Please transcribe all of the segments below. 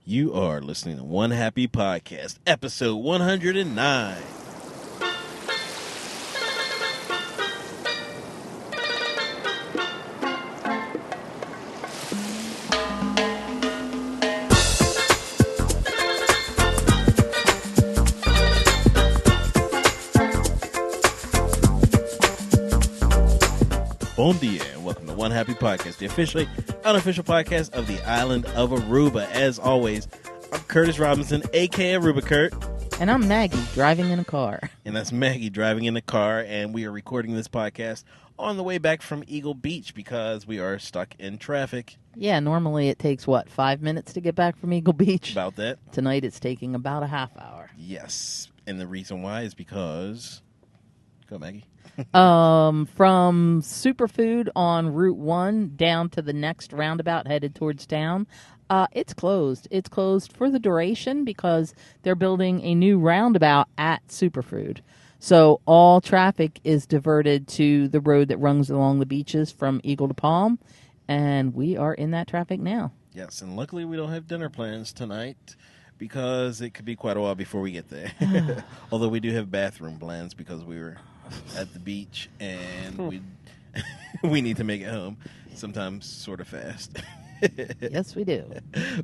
You are listening to One Happy Podcast, episode 109. Bon dia, and welcome to One Happy Podcast, the officially unofficial podcast of the island of Aruba. As always, I'm Curtis Robinson, a.k.a. Aruba Curt. And I'm Maggie, driving in a car. And that's Maggie driving in a car, and we are recording this podcast on the way back from Eagle Beach because we are stuck in traffic. Yeah, normally it takes, 5 minutes to get back from Eagle Beach? About that. Tonight it's taking about a half hour. Yes, and the reason why is because... Go, Maggie. From Superfood on Route 1 down to the next roundabout headed towards town, it's closed. It's closed for the duration because they're building a new roundabout at Superfood. So all traffic is diverted to the road that runs along the beaches from Eagle to Palm, and we are in that traffic now. Yes, and luckily we don't have dinner plans tonight because it could be quite a while before we get there. Although we do have bathroom plans because we were at the beach and we need to make it home, sometimes sort of fast. Yes, we do.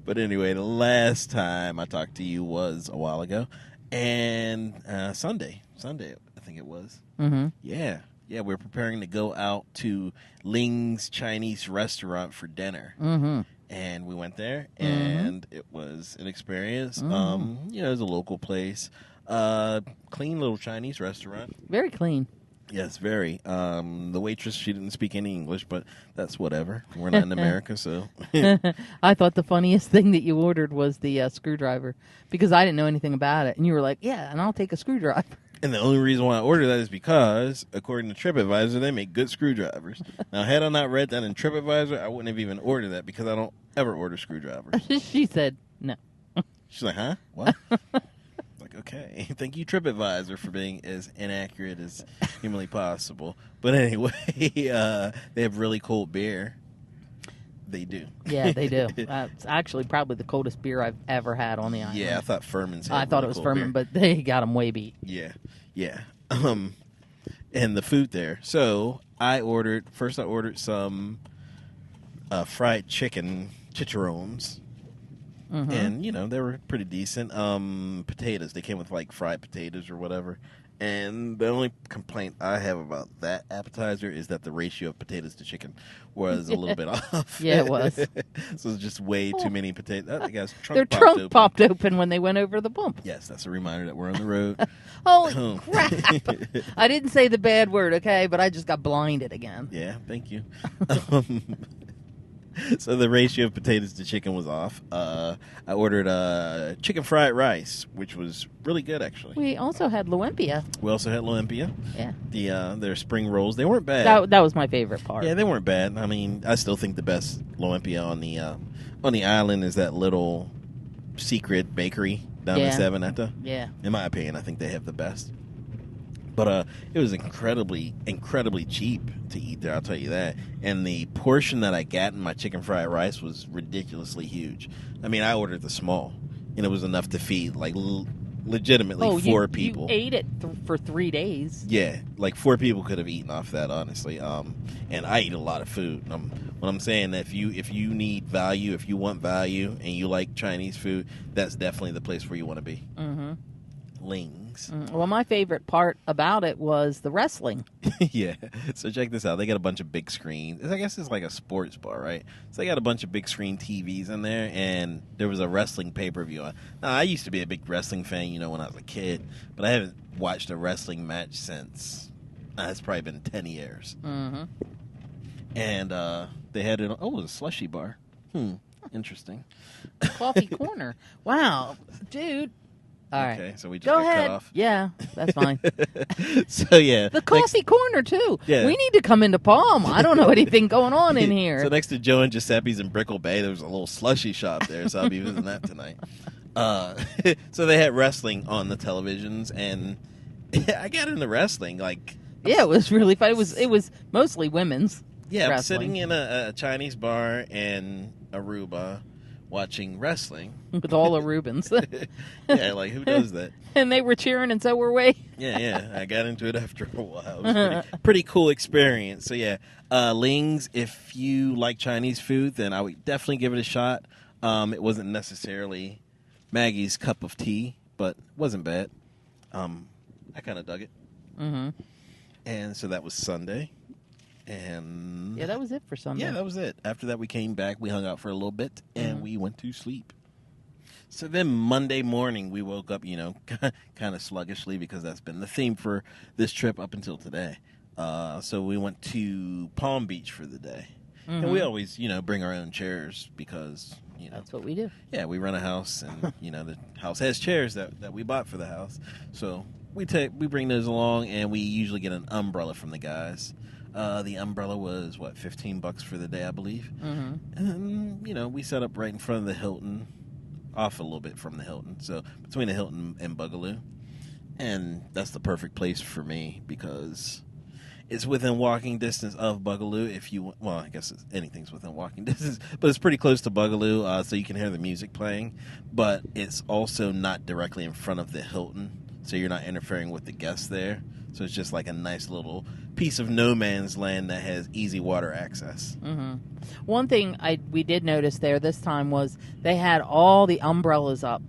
But anyway, the last time I talked to you was a while ago, and Sunday, I think it was. Mm-hmm. Yeah, we're preparing to go out to Ling's Chinese restaurant for dinner. Mm-hmm. And we went there, and it was an experience. Mm-hmm. It was a local place. Clean little Chinese restaurant. Very clean. Yes, very. The waitress, she didn't speak any English, but that's whatever. We're not in America, so. I thought the funniest thing that you ordered was the screwdriver because I didn't know anything about it. And you were like, yeah, and I'll take a screwdriver. And the only reason why I ordered that is because, according to TripAdvisor, they make good screwdrivers. Now, had I not read that in TripAdvisor, I wouldn't have even ordered that because I don't ever order screwdrivers. She said no. She's like, huh? What? Like, okay. Thank you, TripAdvisor, for being as inaccurate as humanly possible. But anyway, they have really cold beer. They do. Yeah, they do. It's actually probably the coldest beer I've ever had on the island. Yeah, I thought Furman's had I thought really it was cold Furman, beer. but they got them way beat. Yeah. And the food there. So I ordered some fried chicken chicharrones. Mm-hmm. And, they were pretty decent. Potatoes. They came with, fried potatoes or whatever. And the only complaint I have about that appetizer is that the ratio of potatoes to chicken was a little bit off. Yeah, it was. So it's just way too many potatoes. I guess Their trunk popped open when they went over the bump. Yes, that's a reminder that we're on the road. Holy crap. I didn't say the bad word, okay, but I just got blinded again. Yeah, thank you. So the ratio of potatoes to chicken was off. I ordered chicken fried rice, which was really good, actually. We also had Lumpia. We also had Lumpia. Yeah. Their spring rolls. They weren't bad. That was my favorite part. Yeah, they weren't bad. I mean, I still think the best Lumpia on the island is that little secret bakery down in Savanetta. Yeah. In my opinion, I think they have the best. But it was incredibly, incredibly cheap to eat there, I'll tell you that. And the portion that I got in my chicken fried rice was ridiculously huge. I mean, I ordered the small, and it was enough to feed, legitimately four people. You ate it for 3 days. Yeah, 4 people could have eaten off that, honestly. And I eat a lot of food. When I'm saying that if you need value, if you want value, and you like Chinese food, that's definitely the place where you want to be. Mm-hmm. Ling's. Well, my favorite part about it was the wrestling. Yeah. So check this out. They got a bunch of big screens. I guess it's like a sports bar, right? So they got a bunch of big screen TVs in there, and there was a wrestling pay-per-view on. Now, I used to be a big wrestling fan, when I was a kid, but I haven't watched a wrestling match since, it's probably been 10 years. Mm-hmm. And they had it, it was a slushy bar. Interesting. Coffee corner. Wow. Dude. All right. Okay, so we just Go got ahead. cut off. Yeah, that's fine. So, yeah. The coffee corner, too. Yeah. We need to come into Palm. I don't know anything going on in here. So next to Joe and Giuseppe's in Brickell Bay, there was a little slushy shop there, so I'll be visiting that tonight. So they had wrestling on the televisions, and I got into wrestling. Yeah, it was really fun. It was mostly women's Yeah, wrestling. I'm sitting in a Chinese bar in Aruba watching wrestling. With all the Rubens. Yeah, like, who does that? And they were cheering, and so were we. Yeah. I got into it after a while. It was pretty cool experience. So, yeah. Ling's, if you like Chinese food, then I would definitely give it a shot. It wasn't necessarily Maggie's cup of tea, but it wasn't bad. I kind of dug it. Mm-hmm. And so that was Sunday. And yeah, that was it for Sunday. Yeah, that was it. After that, we came back. We hung out for a little bit, and we went to sleep. So then Monday morning, we woke up, kind of sluggishly because that's been the theme for this trip up until today. So we went to Palm Beach for the day. Mm-hmm. And we always, bring our own chairs because, that's what we do. Yeah, we rent a house, and, the house has chairs that we bought for the house. So we bring those along, and we usually get an umbrella from the guys. The umbrella was, $15 for the day, I believe. Mm-hmm. And, we set up right in front of the Hilton, off a little bit from the Hilton. So between the Hilton and Boogaloo. And that's the perfect place for me because it's within walking distance of Boogaloo. I guess anything's within walking distance, but it's pretty close to Boogaloo, so you can hear the music playing. But it's also not directly in front of the Hilton, so you're not interfering with the guests there. So it's just like a nice little piece of no man's land that has easy water access. Mm-hmm. One thing we did notice there this time was they had all the umbrellas up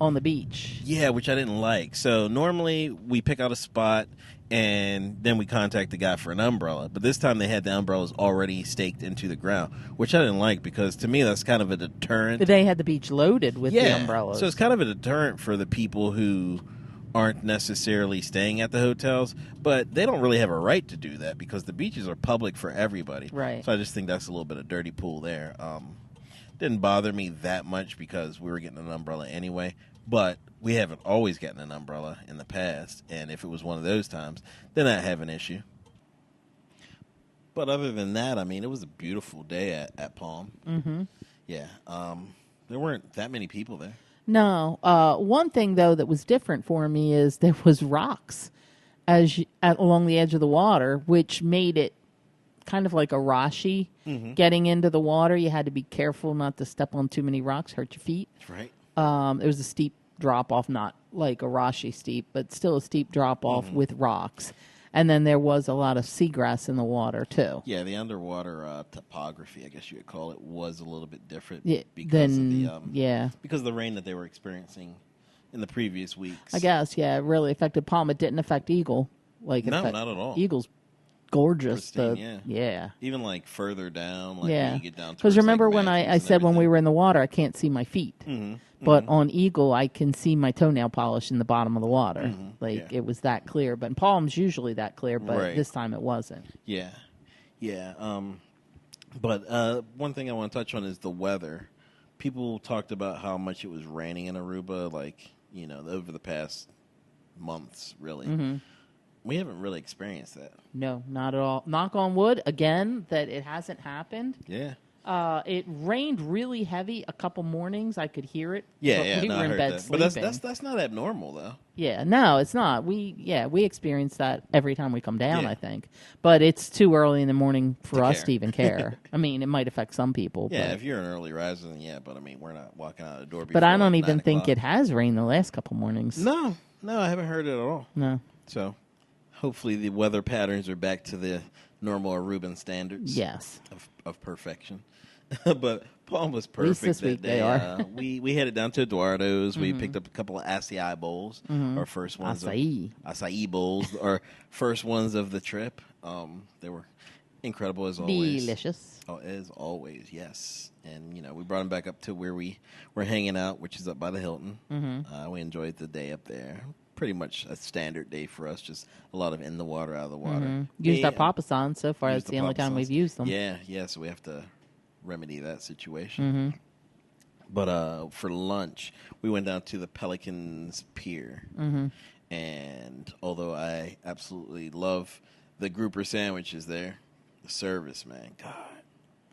on the beach. Yeah, which I didn't like. So normally we pick out a spot and then we contact the guy for an umbrella. But this time they had the umbrellas already staked into the ground, which I didn't like because to me that's kind of a deterrent. They had the beach loaded with the umbrellas. So it's kind of a deterrent for the people who aren't necessarily staying at the hotels, but they don't really have a right to do that because the beaches are public for everybody. Right. So I just think that's a little bit of dirty pool there. Didn't bother me that much because we were getting an umbrella anyway, but we haven't always gotten an umbrella in the past, and if it was one of those times, then I'd have an issue. But other than that, it was a beautiful day at Palm. Mm-hmm. Yeah. There weren't that many people there. No. One thing, though, that was different for me is there was rocks along the edge of the water, which made it kind of like a rashi. Mm-hmm. Getting into the water, you had to be careful not to step on too many rocks, hurt your feet. Right. It was a steep drop-off, not like a rashi steep, but still a steep drop-off with rocks. And then there was a lot of seagrass in the water, too. Yeah, the underwater topography, I guess you would call it, was a little bit different because of the rain that they were experiencing in the previous weeks. I guess, it really affected Palm. It didn't affect Eagle. No, not at all. Eagle's gorgeous. Pristine, yeah. Even like further down, when you get down to because remember when I said when we were in the water, I can't see my feet. Mm-hmm. But on Eagle, I can see my toenail polish in the bottom of the water. Mm-hmm. It was that clear. But Palm's usually that clear, but this time it wasn't. Yeah. But one thing I want to touch on is the weather. People talked about how much it was raining in Aruba, over the past months, really. Mm-hmm. We haven't really experienced that. No, not at all. Knock on wood, again, that it hasn't happened. Yeah. It rained really heavy a couple mornings. I could hear it. Yeah, we were in bed sleeping. But that's not abnormal, though. Yeah, no, it's not. We experience that every time we come down, I think. But it's too early in the morning for us to even care. It might affect some people. Yeah, but. If you're an early riser, then but we're not walking out of the door before But I don't even 9 think o'clock. it has rained the last couple mornings. No, I haven't heard it at all. No. So hopefully the weather patterns are back to the normal Aruban standards. Yes. Of perfection. But Palm was perfect. At least this week they are. We headed down to Eduardo's. Mm-hmm. We picked up a couple of acai bowls. Mm-hmm. Our first ones. Acai bowls. Our first ones of the trip. They were incredible as always. Delicious. Oh, as always, yes. And, we brought them back up to where we were hanging out, which is up by the Hilton. Mm-hmm. We enjoyed the day up there. Pretty much a standard day for us, just a lot of in the water, out of the water. Mm-hmm. Used our Papasons so far. It's the only time we've used them. Yeah, so we have to remedy that situation. Mm-hmm. But for lunch, we went down to the Pelicans Pier. Mm-hmm. And although I absolutely love the grouper sandwiches there, the service, man, God.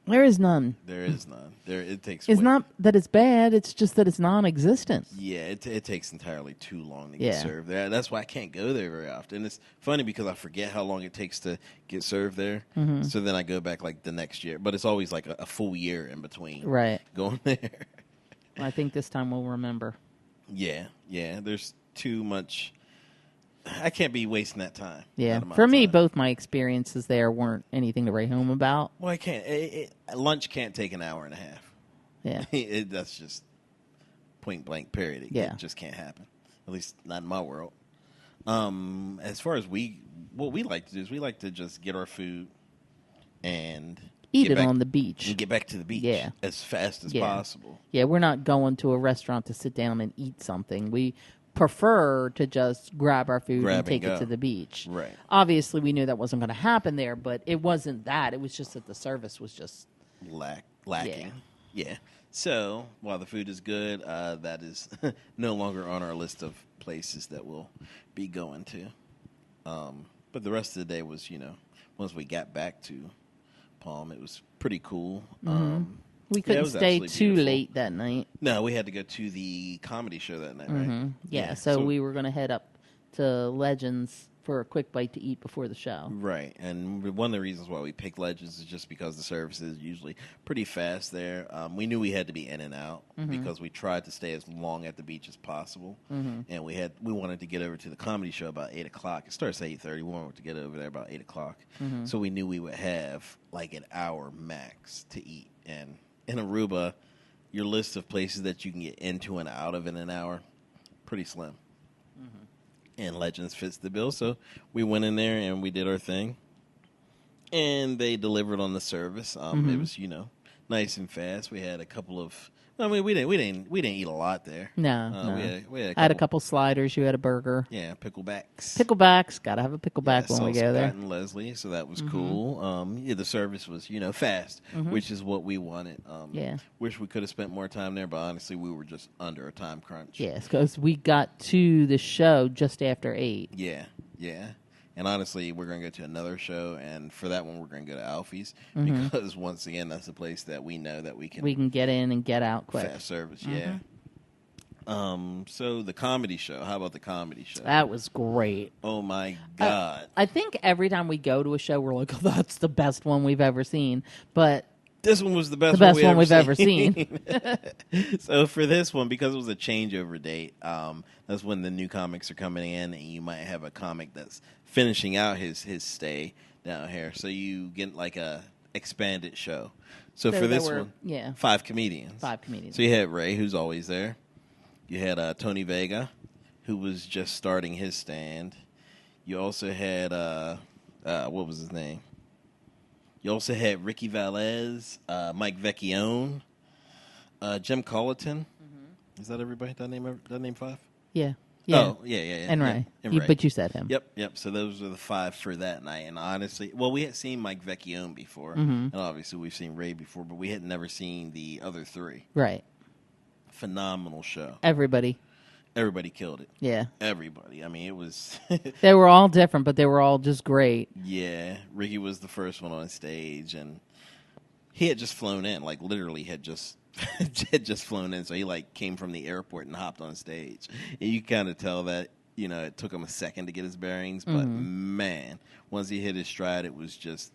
There is none. There is none. It takes. It's not that it's bad. It's just that it's non-existent. Yeah, it takes entirely too long to get served there. That's why I can't go there very often. It's funny because I forget how long it takes to get served there. Mm-hmm. So then I go back like the next year, but it's always like a full year in between. Right. Going there. I think this time we'll remember. Yeah. There's too much. I can't be wasting that time. Yeah. That For me, time. both my experiences there weren't anything to write home about. Well, I can't. Lunch can't take an hour and a half. Yeah. That's just point blank. Period. It just can't happen. At least not in my world. As far as what we like to do is we like to just get our food and eat it on the beach and get back to the beach as fast as possible. Yeah, we're not going to a restaurant to sit down and eat something. We prefer to just grab our food and take it to the beach. Right. Obviously, we knew that wasn't going to happen there, but it wasn't that. It was just that the service was just lacking. Yeah. So while the food is good, that is no longer on our list of places that we'll be going to. But the rest of the day was, once we got back to Palm, it was pretty cool. We couldn't stay too late that night. No, we had to go to the comedy show that night, right? Yeah, so we were going to head up to Legends for a quick bite to eat before the show. Right, and one of the reasons why we picked Legends is just because the service is usually pretty fast there. We knew we had to be in and out because we tried to stay as long at the beach as possible, and we wanted to get over to the comedy show about 8 o'clock. It starts at 8:30. We wanted to get over there about 8 o'clock, so we knew we would have like an hour max to eat. And in Aruba, your list of places that you can get into and out of in an hour, pretty slim. And Legends fits the bill, so we went in there and we did our thing. And they delivered on the service. It was, nice and fast. We had a couple of. I mean, we didn't eat a lot there. No. We had I had a couple sliders. You had a burger. Yeah, picklebacks. Picklebacks. Got to have a pickleback when we go there. Scott and Leslie, so that was cool. The service was, fast, which is what we wanted. Wish we could have spent more time there, but honestly, we were just under a time crunch. Yes, because we got to the show just after 8. Yeah. And honestly, we're going to go to another show, and for that one, we're going to go to Alfie's because, once again, that's a place that we know that we can get in and get out quick. Fast service, yeah. So the comedy show. How about the comedy show? That was great. Oh, my God. I think every time we go to a show, we're like, oh, that's the best one we've ever seen. But this one was the best one we've ever seen. So for this one, because it was a changeover date, that's when the new comics are coming in, and you might have a comic that's finishing out his stay down here. So you get like a expanded show. So for this one, 5 comedians. 5 comedians. So you had Ray, who's always there. You had Tony Vega, who was just starting his stand. You also had, what was his name? You also had Ricky Valez, Mike Vecchione, Jim Colleton. Is that everybody? That name 5? Yeah. Oh, yeah. And Ray. And Ray. But you said him. Yep. So those are the 5 for that night. And honestly, we had seen Mike Vecchione before. And obviously we've seen Ray before, but we had never seen the other 3. Right. Phenomenal show. Everybody killed it. Yeah. Everybody. I mean, it was... They were all different, but they were all just great. Yeah. Ricky was the first one on stage, and he had just flown in. Like, literally had just flown in. So he, came from the airport and hopped on stage. And you kind of tell that, it took him a second to get his bearings. But, man, once he hit his stride, it was just...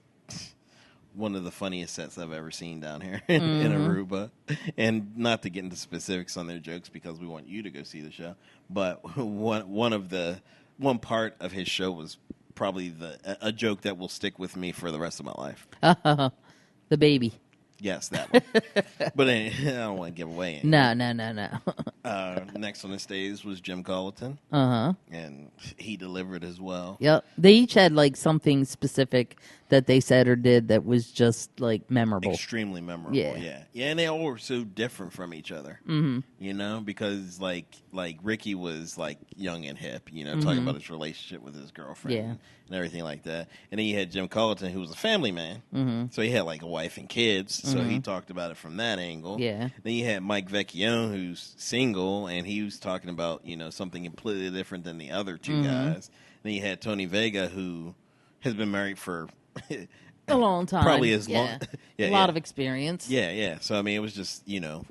one of the funniest sets I've ever seen down here in Aruba. And not to get into specifics on their jokes because we want you to go see the show, but one part of his show was probably a joke that will stick with me for the rest of my life. The baby. Yes, that one. But I don't want to give away anything. No. Next on the stage was Jim Colleton. And he delivered as well. Yep. They each had something specific that they said or did that was just memorable. Extremely memorable. Yeah. And they all were so different from each other. Because Ricky was young and hip, talking about his relationship with his girlfriend and everything like that. And then you had Jim Colleton, who was a family man. So he had a wife and kids. So he talked about it from that angle. Yeah. Then you had Mike Vecchione, who's single, and he was talking about, something completely different than the other 2 guys. Then you had Tony Vega, who has been married for a long time. Probably as long. A lot of experience. Yeah. So, I mean, it was just, and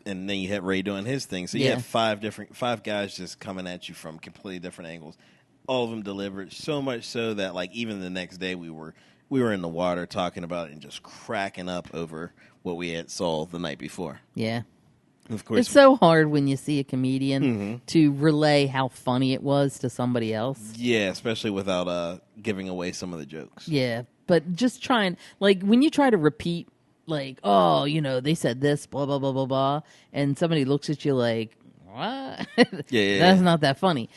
then you had Ray doing his thing. So you had 5 guys just coming at you from completely different angles. All of them delivered, so much so that, even the next day we were in the water talking about it and just cracking up over what we had saw the night before. Yeah. Of course. It's so hard when you see a comedian to relay how funny it was to somebody else. Yeah, especially without giving away some of the jokes. Yeah, but just trying, like, when you try to repeat, like, oh, they said this, blah, blah, blah, blah, blah, and somebody looks at you like, what? Yeah. That's not that funny.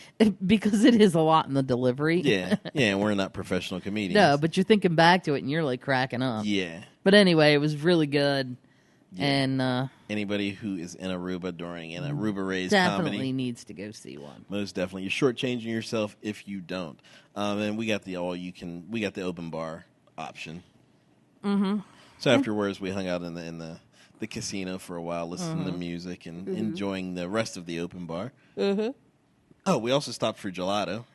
Because it is a lot in the delivery. Yeah, and we're not professional comedians. No, but you're thinking back to it and you're, like, cracking up. Yeah. But anyway, it was really good. Yeah. And anybody who is in Aruba during an Aruba Raised definitely comedy needs to go see one. most definitely, you're shortchanging yourself if you don't. And we got the open bar option. Mm-hmm. So afterwards, we hung out in the casino for a while, listening to music and enjoying the rest of the open bar. Mm-hmm. Oh, we also stopped for gelato.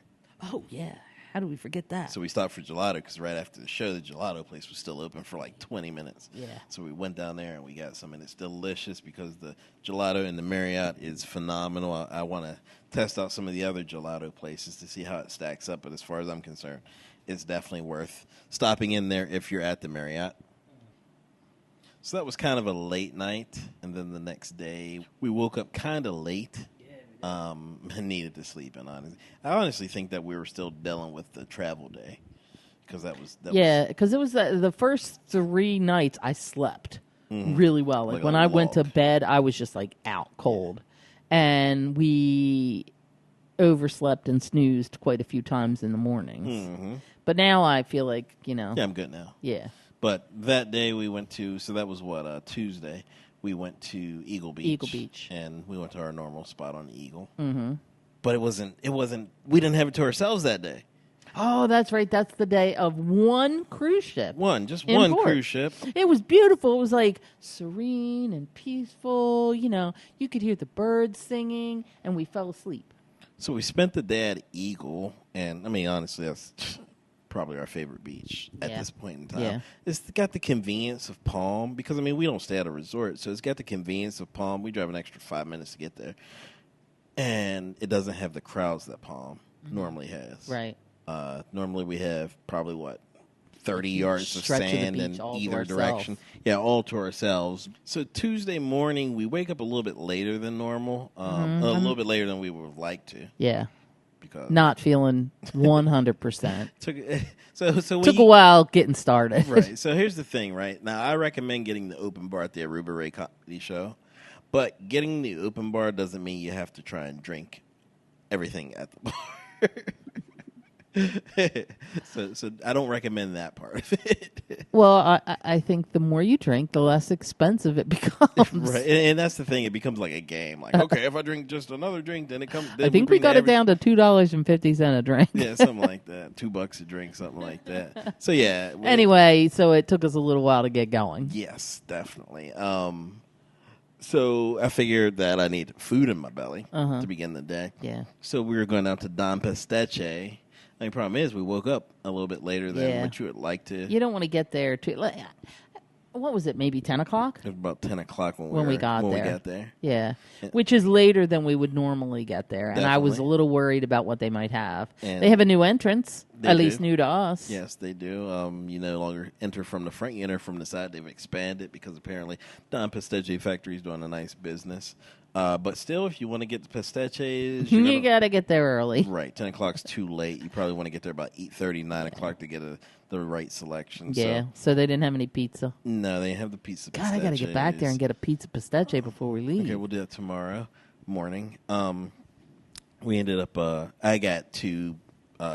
Oh yeah, how do we forget that? So we stopped for gelato because right after the show, the gelato place was still open for like 20 minutes. Yeah. So we went down there and we got some, and it's delicious because the gelato in the Marriott is phenomenal. I want to test out some of the other gelato places to see how it stacks up, but as far as I'm concerned, it's definitely worth stopping in there if you're at the Marriott. So that was kind of a late night, and then the next day we woke up kind of late. I needed to sleep, and I honestly think that we were still dealing with the travel day because because it was the first 3 nights I slept really well. Like when I went to bed, I was just like out cold, and we overslept and snoozed quite a few times in the mornings. Mm-hmm. But now I feel like Yeah, I'm good now. Yeah. But that day we went to, so that was Tuesday. We went to Eagle Beach. And we went to our normal spot on Eagle. Mm-hmm. But it wasn't, we didn't have it to ourselves that day. Oh, that's right. That's the day of one cruise ship. Just one port. Cruise ship. It was beautiful. It was like serene and peaceful. You could hear the birds singing, and we fell asleep. So we spent the day at Eagle, and I mean, honestly, that's probably our favorite beach at this point in time. Yeah. It's got the convenience of Palm because, I mean, we don't stay at a resort, so it's got the convenience of Palm. We drive an extra 5 minutes to get there, and it doesn't have the crowds that Palm normally has. Right. Normally we have probably 30 yards of sand in either direction. Yeah, all to ourselves. So Tuesday morning we wake up a little bit later than normal, a little bit later than we would have liked to. Yeah. Because not feeling 100%. Took a while getting started. Right. So here's the thing, right? Now, I recommend getting the open bar at the Aruba Ray Comedy Show, but getting the open bar doesn't mean you have to try and drink everything at the bar. So I don't recommend that part of it. Well, I think the more you drink, the less expensive it becomes. Right, and that's the thing. It becomes like a game. Like, okay, if I drink just another drink, then it comes. I think we got it down to $2.50 a drink. Yeah, something like that. $2 a drink, something like that. So yeah. Anyway, so it took us a little while to get going. Yes, definitely. So I figured that I need food in my belly to begin the day. Yeah. So we were going out to Don Pestache. The problem is we woke up a little bit later than what you would like to. You don't want to get there too. What was it? Maybe 10 o'clock? It was about 10 o'clock when we got there. Yeah, which is later than we would normally get there. Definitely. And I was a little worried about what they might have. And they have a new entrance, at least new to us. Yes, they do. You no longer enter from the front, you enter from the side. They've expanded because apparently Don Pestache Factory is doing a nice business. But still, if you want to get the pistaches, you got to get there early. Right, 10 o'clock's too late. You probably want to get there about 8:30, 9 o'clock to get the right selection. Yeah, so they didn't have any pizza. No, they have the pizza. God, I got to get back there and get a pizza pistache before we leave. Okay, we'll do that tomorrow morning. We ended up. I got 2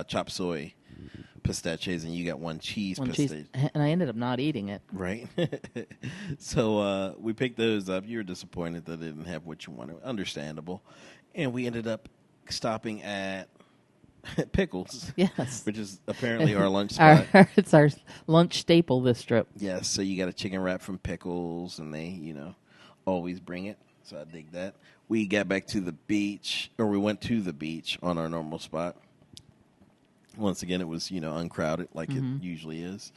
chop soy pistaches, and you got 1 cheese pistache. And I ended up not eating it. Right. So we picked those up. You were disappointed that they didn't have what you wanted. Understandable. And we ended up stopping at Pickles. Yes. Which is apparently our lunch spot. It's our lunch staple this trip. Yes. So you got a chicken wrap from Pickles, and they, always bring it. So I dig that. We got back to the beach, or we went to the beach on our normal spot. Once again, it was, uncrowded like it usually is.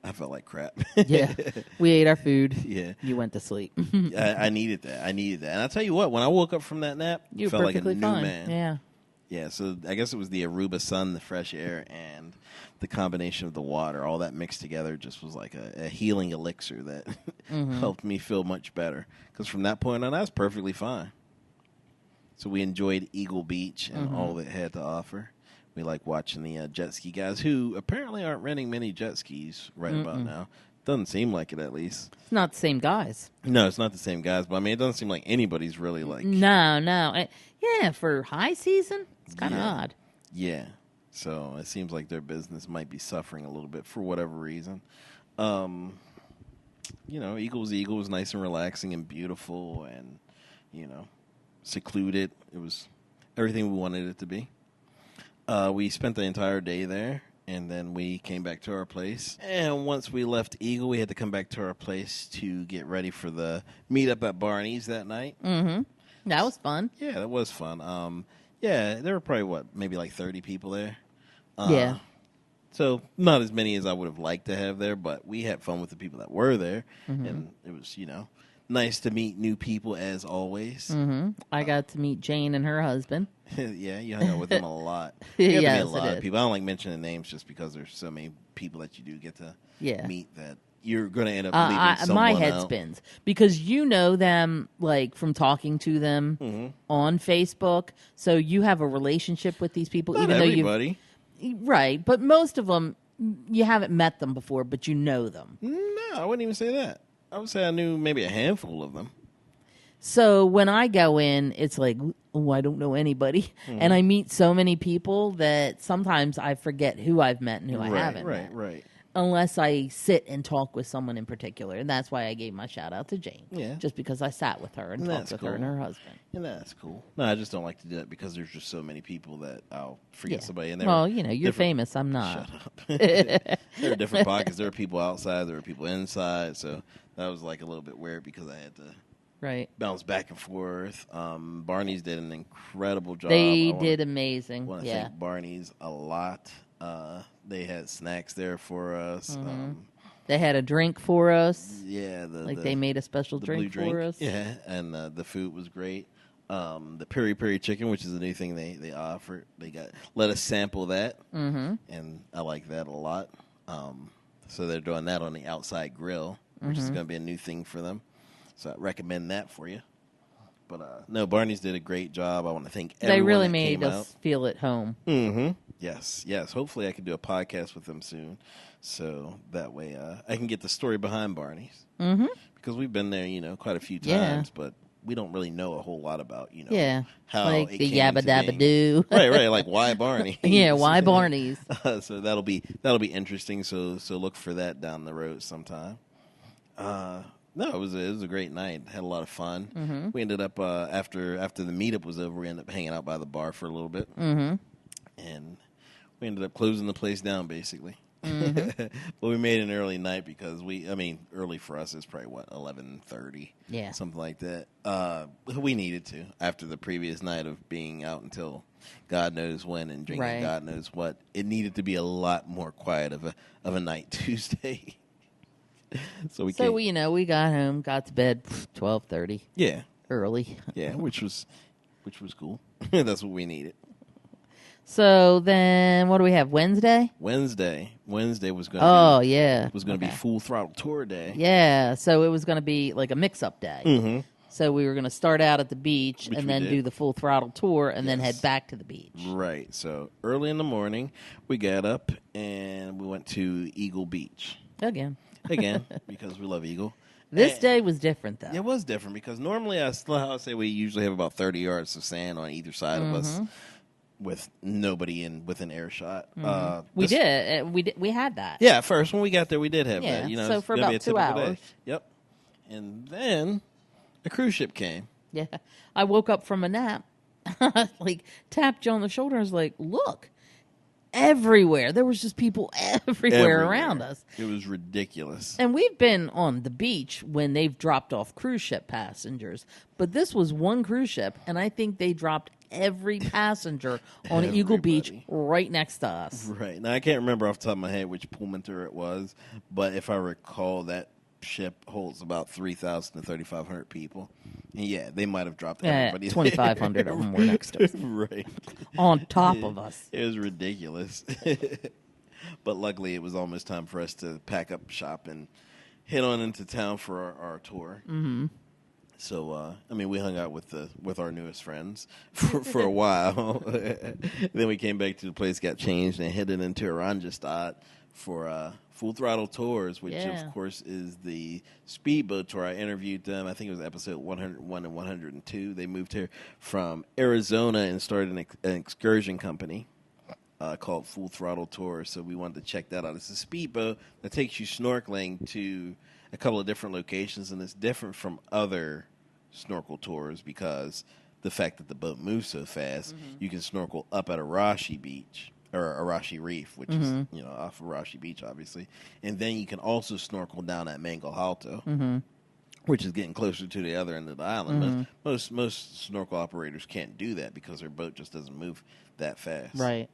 I felt like crap. Yeah. We ate our food. Yeah. You went to sleep. I needed that. And I'll tell you what, when I woke up from that nap, you felt were perfectly like a new fine. man. Yeah. Yeah, so I guess it was the Aruba sun, the fresh air, and the combination of the water. All that mixed together just was like a healing elixir that helped me feel much better. Because from that point on, I was perfectly fine. So we enjoyed Eagle Beach and all that it had to offer. We like watching the jet ski guys, who apparently aren't renting many jet skis right about now. Doesn't seem like it, at least. It's not the same guys. No, it's not the same guys, but I mean, it doesn't seem like anybody's really like... No. Yeah, for high season, it's kind of odd. Yeah. So it seems like their business might be suffering a little bit for whatever reason. You know, Eagle's nice and relaxing and beautiful and, you know, secluded. It was everything we wanted it to be. We spent the entire day there, and then we came back to our place. And once we left Eagle, we had to come back to our place to get ready for the meetup at Barney's that night. Mm-hmm. That was fun. Yeah, that was fun. Yeah, there were probably, maybe like 30 people there. Yeah. So not as many as I would have liked to have there, but we had fun with the people that were there. And it was, you know, nice to meet new people as always. I got to meet Jane and her husband. Yeah, you hung out with them a lot. You got to meet a lot of people. I don't like mentioning names just because there's so many people that you do get to meet that you're going to end up leaving someone my head out. spins because you know them like from talking to them on Facebook, so you have a relationship with these people. Not even everybody. though you right, but most of them you haven't met them before, but you know them. No, I wouldn't even say that. I would say I knew maybe a handful of them. So when I go in, it's like, oh, I don't know anybody. And I meet so many people that sometimes I forget who I've met and who I haven't met. Right. Unless I sit and talk with someone in particular. And that's why I gave my shout out to Jane. Yeah. Just because I sat with her and talked with her and her husband. And that's cool. No, I just don't like to do that because there's just so many people that I'll forget somebody. And well, you know, you're famous. I'm not. Shut up. There are different pockets. There are people outside. There are people inside. So that was like a little bit weird because I had to bounce back and forth. Barney's did an incredible job. They did amazing. I want to thank Barney's a lot. They had snacks there for us. They had a drink for us. Yeah. They made a special drink for us. Yeah, and the food was great. The peri-peri chicken, which is a new thing they offered. Let us sample that, and I like that a lot. So they're doing that on the outside grill, which is going to be a new thing for them. So I recommend that for you. But no, Barney's did a great job. I want to thank everyone. They really that made came us feel at home. Yes. Hopefully I can do a podcast with them soon. So that way I can get the story behind Barney's. Because we've been there, you know, quite a few times, but we don't really know a whole lot about, you know, how like it the came yabba to dabba being. doo. Right, like why Barney? Yeah, why Barney's? So that'll be interesting. So look for that down the road sometime. No, it was a great night. Had a lot of fun. We ended up after the meetup was over, we ended up hanging out by the bar for a little bit, and we ended up closing the place down basically. But we made an early night because early for us is probably 11:30, something like that. We needed to after the previous night of being out until God knows when and drinking God knows what. It needed to be a lot more quiet of a night Tuesday. So we got home, got to bed 12:30. Yeah, early. Yeah, which was cool. That's what we needed. So then, what do we have? Wednesday was going to be full throttle tour day. Yeah, so it was going to be like a mix-up day. So we were going to start out at the beach and then do the full throttle tour and then head back to the beach. Right. So early in the morning, we got up and we went to Eagle Beach again, because we love Eagle. This day was different, though. It was different because normally I would say we usually have about 30 yards of sand on either side of us, with nobody within earshot. We had that. Yeah, at first when we got there, we did have that. You know, so for about 2 hours. Day. Yep. And then a cruise ship came. Yeah, I woke up from a nap, like tapped you on the shoulder. I was like, "Look." Everywhere. There was just people everywhere around us. It was ridiculous. And we've been on the beach when they've dropped off cruise ship passengers. But this was one cruise ship, and I think they dropped every passenger on Eagle Beach right next to us. Right. Now, I can't remember off the top of my head which Pullman tour it was, but if I recall, that ship holds about 3,000 to 3,500 people. And yeah, they might have dropped everybody. 2,500 of them were next to us. Right. On top of us. It was ridiculous. But luckily, it was almost time for us to pack up shop and head on into town for our tour. Mm-hmm. So, we hung out with our newest friends for a while. Then we came back to the place, got changed, and headed into Oranjestad for Full Throttle Tours, which, of course, is the speedboat tour. I interviewed them. I think it was episode 101 and 102. They moved here from Arizona and started an excursion company called Full Throttle Tours. So we wanted to check that out. It's a speedboat that takes you snorkeling to a couple of different locations, and it's different from other snorkel tours because the fact that the boat moves so fast, you can snorkel up at Arashi Beach, or Arashi Reef, which is, off of Arashi Beach, obviously. And then you can also snorkel down at Mango Alto, which is getting closer to the other end of the island. But most snorkel operators can't do that because their boat just doesn't move that fast. Right.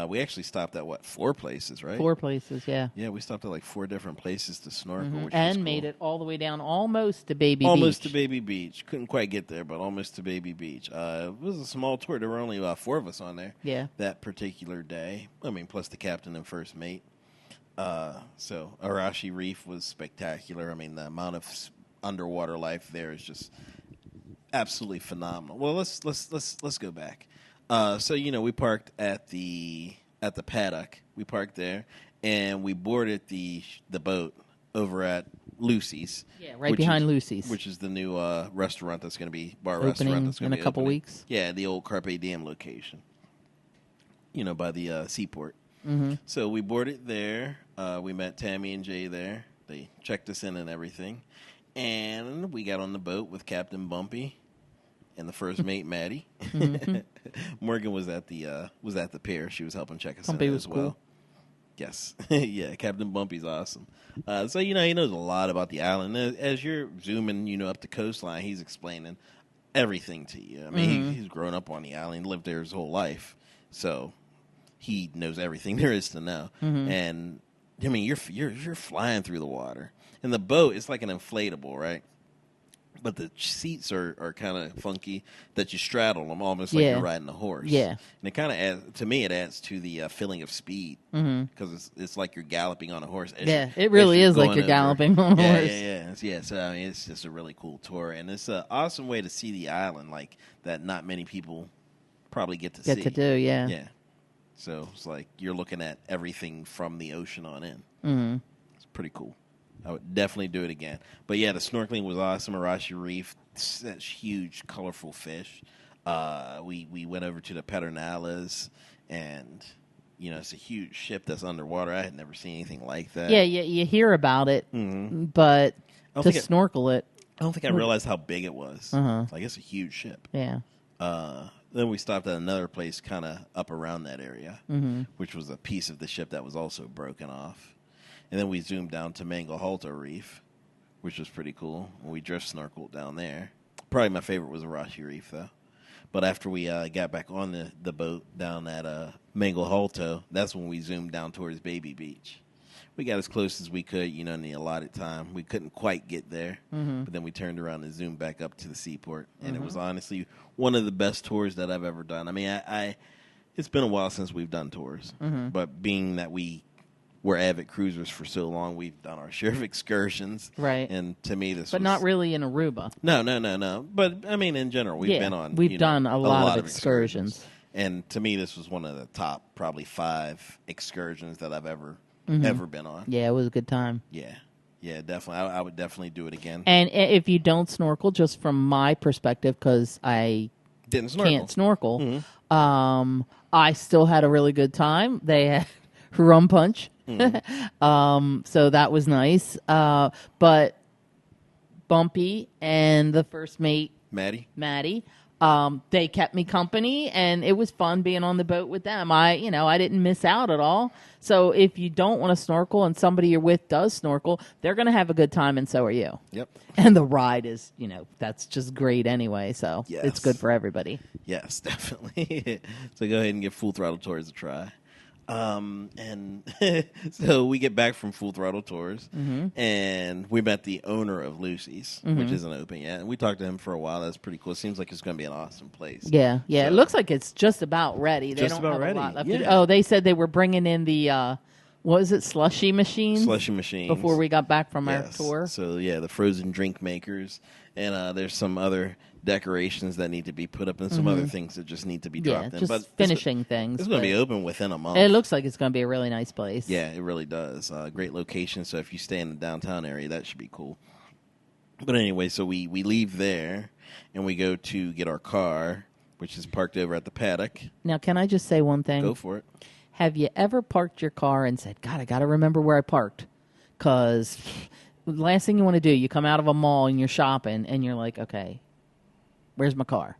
We actually stopped at, 4 places, right? 4 places, yeah. Yeah, we stopped at 4 different places to snorkel, which and was cool. made it all the way down almost to Baby Beach. Almost to Baby Beach. Couldn't quite get there, but almost to Baby Beach. It was a small tour. There were only 4 of us on there that particular day. Plus the captain and first mate. So Arashi Reef was spectacular. The amount of underwater life there is just absolutely phenomenal. Well, let's go back. So we parked at the paddock. We parked there, and we boarded the boat over at Lucy's. Yeah, right behind Lucy's, which is the new restaurant that's going to be opening restaurant that's going to be in a couple weeks. Yeah, the old Carpe Diem location. By the seaport. So we boarded there. We met Tammy and Jay there. They checked us in and everything, and we got on the boat with Captain Bumpy and the first mate, Maddie. Morgan was at the pier. She was helping check us in as well. Cool. Yes. Yeah, Captain Bumpy's awesome. So, he knows a lot about the island. As you're zooming, up the coastline, he's explaining everything to you. He's grown up on the island, lived there his whole life. So he knows everything there is to know. And, you're flying through the water. And the boat is like an inflatable, right? But the seats are kind of funky that you straddle them almost like you're riding a horse. Yeah. And it kind of adds, to me, it adds to the feeling of speed because it's like you're galloping on a horse. It really is like you're galloping on a horse. Yeah. So, it's just a really cool tour. And it's an awesome way to see the island like that not many people probably get to see. Get to do, yeah. Yeah. So it's like you're looking at everything from the ocean on in. It's pretty cool. I would definitely do it again. But yeah, the snorkeling was awesome. Arashi Reef, such huge, colorful fish. We went over to the Pedernales, and it's a huge ship that's underwater. I had never seen anything like that. Yeah, you hear about it, but to snorkel it, I don't think I realized how big it was. Like it's a huge ship. Yeah. Then we stopped at another place, kind of up around that area, which was a piece of the ship that was also broken off. And then we zoomed down to Mango Alto Reef, which was pretty cool. We drift snorkeled down there. Probably my favorite was Arashi Reef, though. But after we got back on the boat down at Mango Alto, that's when we zoomed down towards Baby Beach. We got as close as we could, in the allotted time. We couldn't quite get there, but then we turned around and zoomed back up to the seaport. And it was honestly one of the best tours that I've ever done. It's been a while since we've done tours, but being that we're avid cruisers for so long, we've done our share of excursions. Right. And to me, But not really in Aruba. No. But, in general, we've been on... We've done a lot of excursions. And to me, this was one of the top, probably 5 excursions that I've ever been on. Yeah, it was a good time. Yeah. Yeah, definitely. I would definitely do it again. And if you don't snorkel, just from my perspective, because I can't snorkel, I still had a really good time. They had rum punch. So that was nice. But Bumpy and the first mate, Maddie, they kept me company, and it was fun being on the boat with them. I didn't miss out at all. So if you don't want to snorkel and somebody you're with does snorkel, they're going to have a good time, and so are you. Yep. And the ride is, that's just great anyway. So it's good for everybody. Yes, definitely. So go ahead and give Full Throttle Tours a try. And so we get back from Full Throttle Tours, and we met the owner of Lucy's, which isn't open yet. And we talked to him for a while. That's pretty cool. It seems like it's going to be an awesome place. Yeah. So, it looks like it's just about ready. They just don't about have ready. a lot left Yeah. to do. Oh, they said they were bringing in the what was it, slushy machines? Slushy machines. Before we got back from our tour. So, yeah, the frozen drink makers. And there's some other decorations that need to be put up and some other things that just need to be dropped in. Just but finishing things. It's going to be open within a month. It looks like it's going to be a really nice place. Yeah, it really does. Great location. So if you stay in the downtown area, that should be cool. But anyway, so we leave there and we go to get our car, which is parked over at the paddock. Now, can I just say one thing? Go for it. Have you ever parked your car and said, God, I got to remember where I parked? Because the last thing you want to do, you come out of a mall and you're shopping and you're like, okay, where's my car?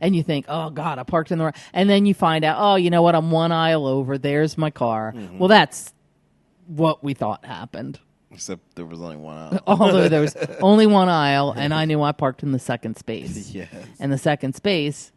And you think, oh, God, I parked in the right. And then you find out, oh, you know what? I'm one aisle over. There's my car. Well, that's what we thought happened. Except there was only one aisle. Although there was only one aisle, and I knew I parked in the second space. Yes. And the second space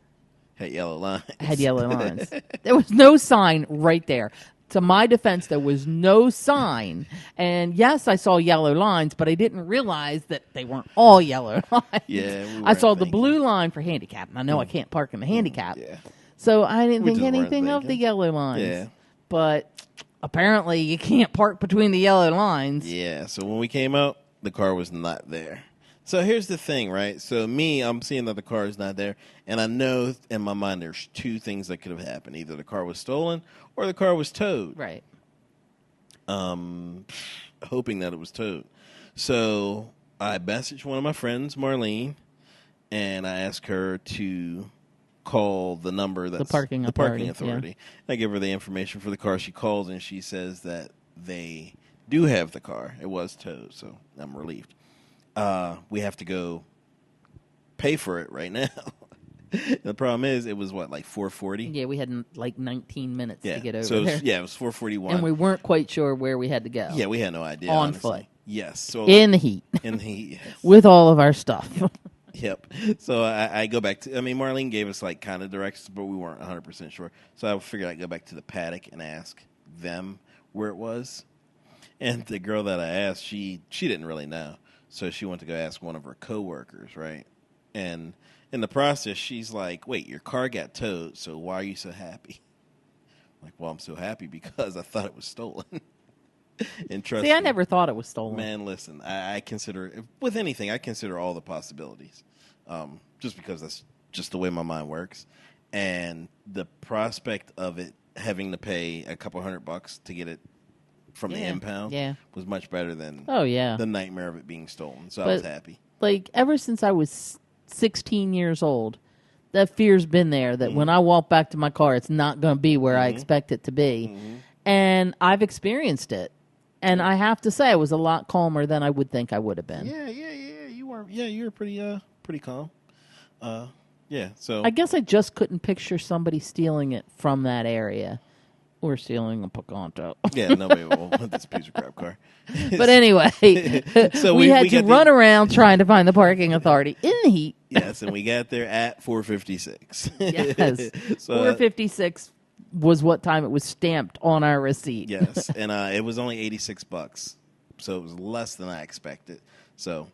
Had yellow lines. There was no sign right there. To my defense, there was no sign. And yes, I saw yellow lines, but I didn't realize that they weren't all yellow lines. Yeah, I saw the blue line for handicap, and I know I can't park in the handicap. Yeah. So I didn't We think just weren't anything of the thinking. yellow lines. Yeah. But apparently you can't park between the yellow lines. Yeah, so when we came out, the car was not there. So here's the thing, right? So I'm seeing that the car is not there, and I know in my mind there's two things that could have happened. Either the car was stolen or the car was towed. Right. Hoping that it was towed. So I messaged one of my friends, Marlene, and I asked her to call the number that's The parking authority. I give her the information for the car. She calls, and she says that they do have the car. It was towed, so I'm relieved. We have to go pay for it right now. The problem is, it was like $4.40. Yeah, we had like 19 minutes to get over so there. it was $4.41, And we weren't quite sure where we had to go. Yeah, we had no idea. On honestly. foot. Yes, so In the heat. in the heat. Yes. With all of our stuff. Yep. So I go back to. Marlene gave us like kind of directions, but we weren't 100% sure. So I figured I'd go back to the paddock and ask them where it was. And the girl that I asked, she didn't really know. So she went to go ask one of her coworkers, right? And in the process, she's like, "Wait, your car got towed, so why are you so happy?" I'm like, well, I'm so happy because I thought it was stolen. And trust See, I me, never thought it was stolen. man, listen, I consider, with anything, I consider all the possibilities, just because that's just the way my mind works. And the prospect of it having to pay a couple $100 to get it from the impound was much better than the nightmare of it being stolen. So I was happy. Like, ever since I was 16 years old, that fear's been there that when I walk back to my car, it's not going to be where I expect it to be. And I've experienced it. And I have to say, I was a lot calmer than I would think I would have been. Yeah. You were pretty calm. So I guess I just couldn't picture somebody stealing it from that area. Or stealing a Picanto. Yeah, nobody will want this piece of crap car. But anyway, so we had to run around trying to find the parking authority in the heat. Yes, and we got there at 4:56. Yes, So, 4:56 was what time it was stamped on our receipt. Yes, and it was only $86, so it was less than I expected. So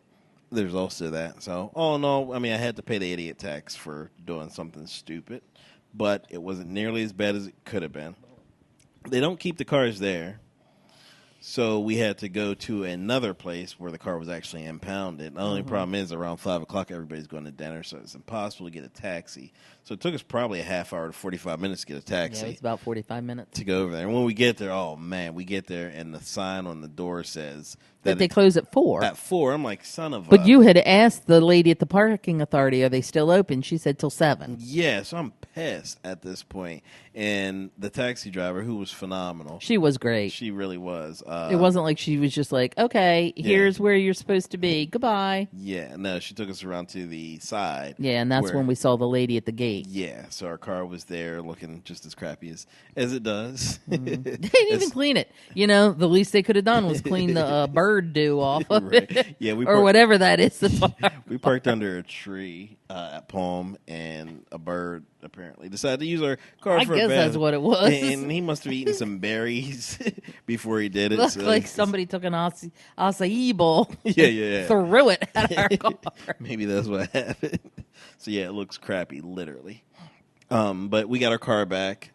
there's also that. So all in all, I had to pay the idiot tax for doing something stupid, but it wasn't nearly as bad as it could have been. They don't keep the cars there, so we had to go to another place where the car was actually impounded. The only problem is around 5 o'clock, everybody's going to dinner, so it's impossible to get a taxi. So it took us probably a half hour to 45 minutes to get a taxi. Yeah, it's about 45 minutes. To go over there. And when we get there, we get there, and the sign on the door says that they close at 4. At 4. I'm like, son of a... But you had asked the lady at the parking authority, are they still open? She said till 7. Yeah, so I'm pissed at this point. And the taxi driver, who was phenomenal. She was great. She really was. It wasn't like she was just like, okay, here's where you're supposed to be. Goodbye. Yeah, no, she took us around to the side. Yeah, and that's when we saw the lady at the gate. Yeah, so our car was there looking just as crappy as it does. They didn't even clean it. The least they could have done was clean the bird bird do off of Right. it. Yeah, or whatever that is. we parked under a tree at Palm, and a bird apparently decided to use our car I for guess a bath. that's what it was. And he must have eaten some berries before he did it. Looked like somebody took an acai bowl yeah. threw it at our car. Maybe that's what happened. So yeah, it looks crappy, literally. But we got our car back.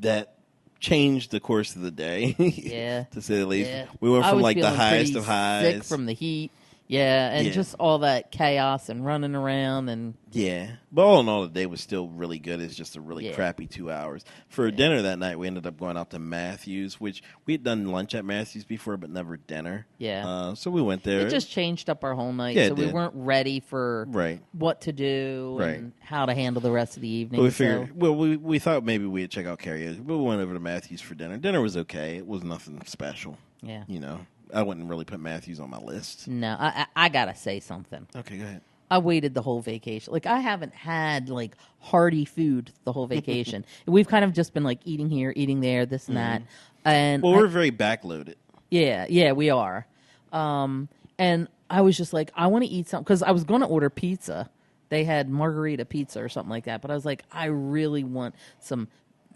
That changed the course of the day. Yeah, to say the least. Yeah. We went I from was like the feeling highest pretty of highs. sick from the heat. Yeah, and Yeah. just all that chaos and running around and Yeah. But all in all, the day was still really good. It's just a really Yeah. crappy 2 hours. For dinner that night, we ended up going out to Matthews, which we had done lunch at Matthews before, but never dinner. yeah. So we went there. It just changed up our whole night, Yeah, it so we did. weren't ready for Right. what to do Right. and how to handle the rest of the evening. But we so- figured, well, we thought maybe we'd check out karaoke, but we went over to Matthews for dinner. Dinner was okay. It was nothing special. Yeah. You know, I wouldn't really put Matthews on my list. No, I gotta say something. Okay, go ahead. I waited the whole vacation. Like, I haven't had like hearty food the whole vacation. We've kind of just been like eating here, eating there, this and that. And Well, we're very backloaded. yeah, we are. And I was just like, I want to eat something because I was going to order pizza. They had margarita pizza or something like that, but I was like, I really want some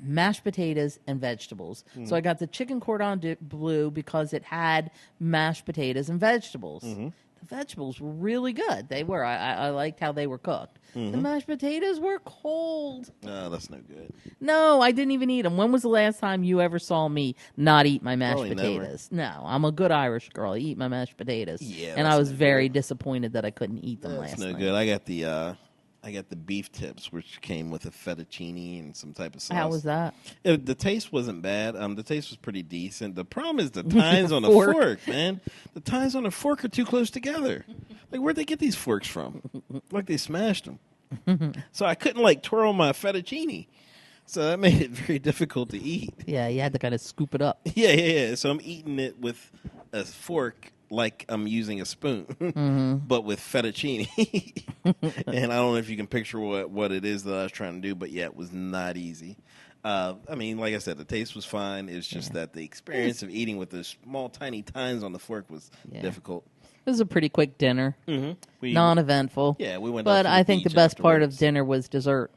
mashed potatoes and vegetables. So I got the chicken cordon bleu because it had mashed potatoes and vegetables. The vegetables were really good. They were. I liked how they were cooked. The mashed potatoes were cold. Oh, that's no good. No, I didn't even eat them. When was the last time you ever saw me not eat my mashed Probably never. potatoes? No, I'm a good Irish girl. I eat my mashed potatoes. Yeah, and I that's was no very good. disappointed that I couldn't eat them That's last no night. good. I got the beef tips, which came with a fettuccine and some type of sauce. How was that? The taste wasn't bad. The taste was pretty decent. The problem is the tines on the Fork. fork, man. The tines on the fork are too close together. Like, where'd they get these forks from? Like they smashed them. So I couldn't like twirl my fettuccine. So that made it very difficult to eat. Yeah, you had to kind of scoop it up. Yeah. So I'm eating it with a fork like I'm using a spoon, but with fettuccine. And I don't know if you can picture what it is that I was trying to do, but yeah, it was not easy. I mean, like I said, the taste was fine. It's just that the experience of eating with those small, tiny tines on the fork was difficult. It was a pretty quick dinner, We, non-eventful. yeah, we went. But out to I think the beach best part of afterwards. dinner was dessert.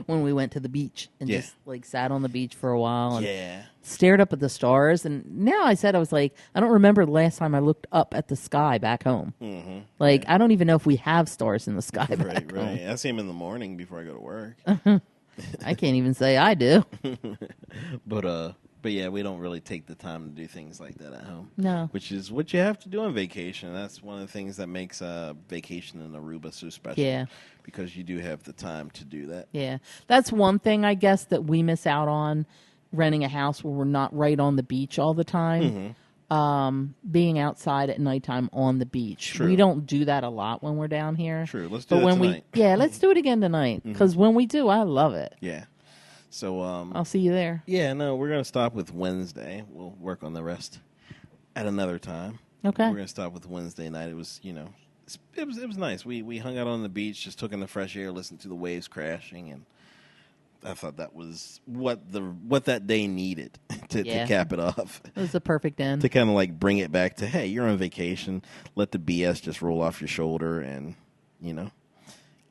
When we went to the beach and Yeah. just like sat on the beach for a while and Yeah. stared up at the stars. And now I was like, I don't remember the last time I looked up at the sky back home. Like, I don't even know if we have stars in the sky back home. Right. I see him in the morning before I go to work. I can't even say I do. But yeah, we don't really take the time to do things like that at home. No. Which is what you have to do on vacation. That's one of the things that makes vacation in Aruba so special. Yeah. Because you do have the time to do that. Yeah. That's one thing, I guess, that we miss out on renting a house where we're not right on the beach all the time. Being outside at nighttime on the beach. True. We don't do that a lot when we're down here. True. Let's do But that when tonight. let's do it again tonight. Because when we do, I love it. Yeah. So, I'll see you there. yeah, no, we're going to stop with Wednesday. We'll work on the rest at another time. Okay. We're going to stop with Wednesday night. It was, it was nice. We hung out on the beach, just took in the fresh air, listened to the waves crashing, and I thought that was what that day needed to cap it off. It was the perfect end. To kind of like bring it back to, hey, you're on vacation. Let the BS just roll off your shoulder and,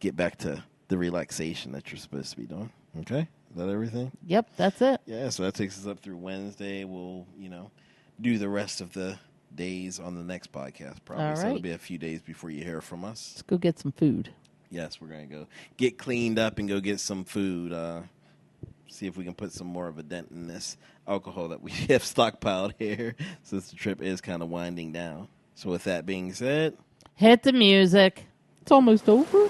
get back to the relaxation that you're supposed to be doing. Okay? Is that everything? Yep, that's it. Yeah, so that takes us up through Wednesday. We'll, do the rest of the days on the next podcast probably. All So it'll right. be a few days before you hear from us. Let's go get some food. Yes, we're going to go get cleaned up and go get some food. See if we can put some more of a dent in this alcohol that we have stockpiled here since the trip is kind of winding down. So with that being said, Hit the music. It's almost over.